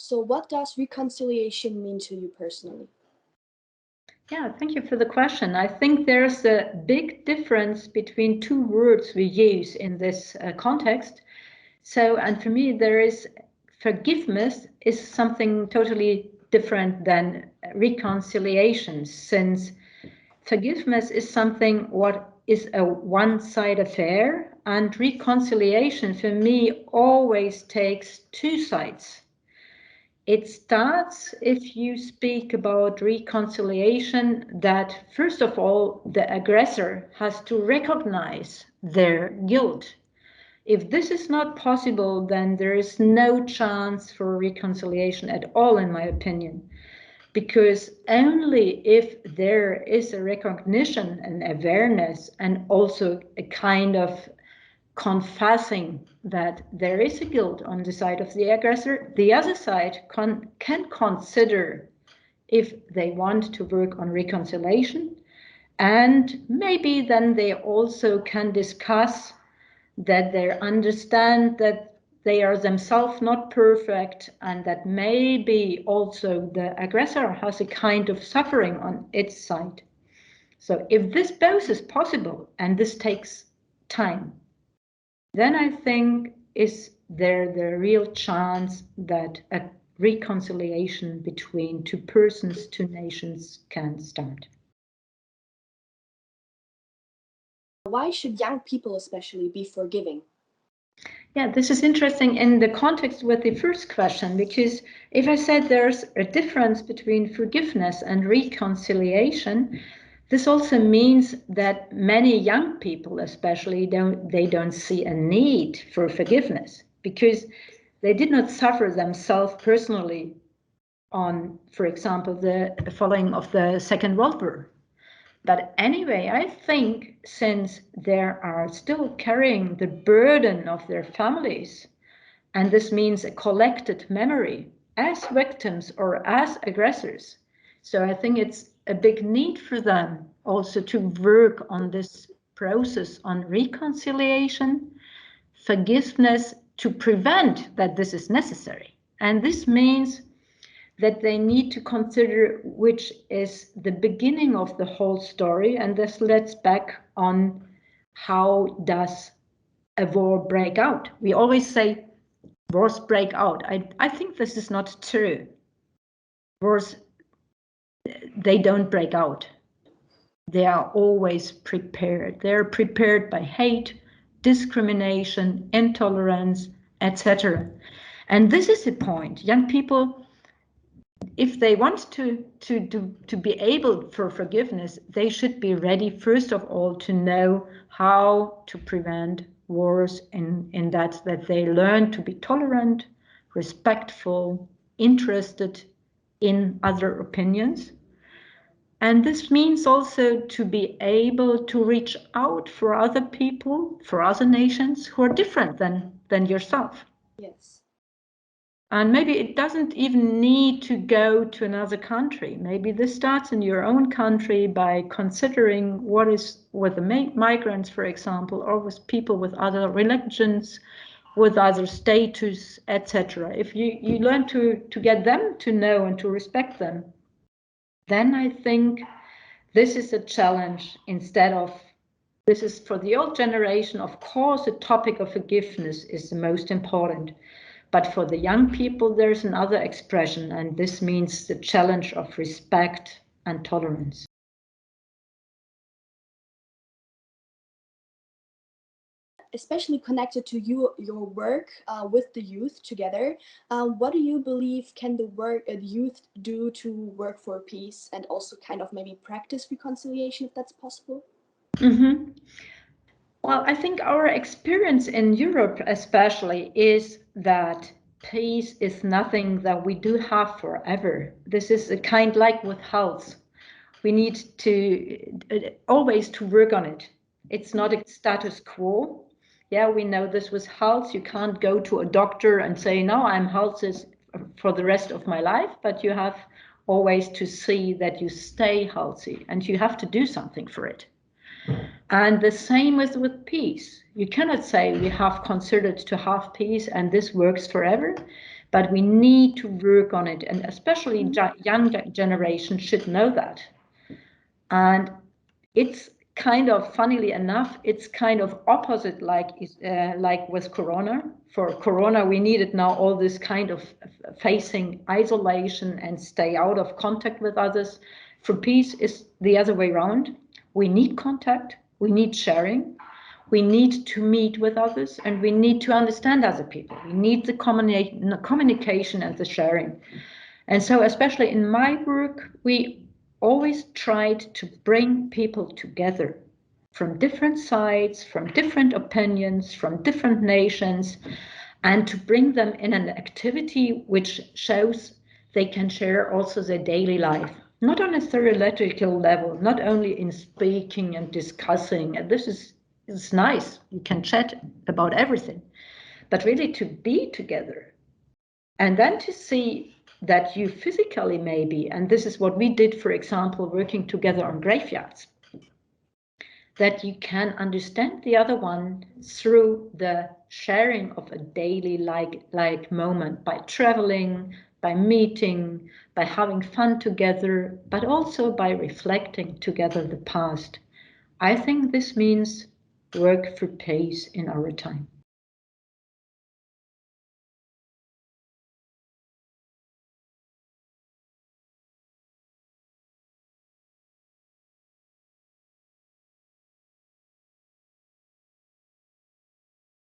So what does reconciliation mean to you personally? Yeah, thank you for the question. I think there's a big difference between two words we use in this context. So, and for me, there is forgiveness is something totally different than reconciliation, since forgiveness is something what is a one-side affair, and reconciliation for me always takes two sides. It starts, if you speak about reconciliation, that first of all, the aggressor has to recognize their guilt. If this is not possible, then there is no chance for reconciliation at all, in my opinion. Because only if there is a recognition and awareness and also a kind of confessing that there is a guilt on the side of the aggressor, the other side can consider if they want to work on reconciliation. And maybe then they also can discuss that they understand that they are themselves not perfect, and that maybe also the aggressor has a kind of suffering on its side. So if this both is possible, and this takes time, then I think is there the real chance that a reconciliation between two persons, two nations can start. Why should young people especially be forgiving? Yeah, this is interesting in the context with the first question, because if I said there's a difference between forgiveness and reconciliation, this also means that many young people especially don't see a need for forgiveness, because they did not suffer themselves personally on, for example, the following of the Second World War. But anyway, I think since they are still carrying the burden of their families, and this means a collected memory as victims or as aggressors, so I think it's a big need for them also to work on this process on reconciliation, forgiveness, to prevent that this is necessary. And this means that they need to consider which is the beginning of the whole story, and this leads back on how does a war break out. We always say wars break out. I think this is not true. Wars, they don't break out. They are always prepared. They're prepared by hate, discrimination, intolerance, etc. And this is the point. Young people, if they want to be able for forgiveness, they should be ready, first of all, to know how to prevent wars in that they learn to be tolerant, respectful, interested in other opinions. And this means also to be able to reach out for other people, for other nations who are different than yourself. Yes. And maybe it doesn't even need to go to another country. Maybe this starts in your own country by considering what is with the migrants, for example, or with people with other religions, with other status, etc. If you learn to get them to know and to respect them, then I think this is a challenge instead of, this is for the old generation, of course, the topic of forgiveness is the most important. But for the young people, there's another expression, and this means the challenge of respect and tolerance. Especially connected to your work with the youth together, what do you believe can the youth do to work for peace and also kind of maybe practice reconciliation, if that's possible? Mm-hmm. Well, I think our experience in Europe especially is that peace is nothing that we do have forever. This is a kind like with health. We need to always to work on it. It's not a status quo. Yeah, we know this was health. You can't go to a doctor and say, no, I'm healthy for the rest of my life, but you have always to see that you stay healthy, and you have to do something for it. And the same is with peace. You cannot say we have considered to have peace and this works forever, but we need to work on it, and especially young generation should know that. And it's kind of, funnily enough, it's kind of opposite like with Corona. For Corona, we needed now all this kind of facing isolation and stay out of contact with others. For peace, is the other way around. We need contact, we need sharing, we need to meet with others, and we need to understand other people. We need the communication and the sharing. And so, especially in my work, we always tried to bring people together from different sides, from different opinions, from different nations, and to bring them in an activity which shows they can share also their daily life, not on a theoretical level, not only in speaking and discussing, and this is nice, you can chat about everything, but really to be together. And then to see that you physically maybe, and this is what we did, for example, working together on graveyards, that you can understand the other one through the sharing of a daily like moment, by traveling, by meeting, by having fun together, but also by reflecting together the past. I think this means work for peace in our time.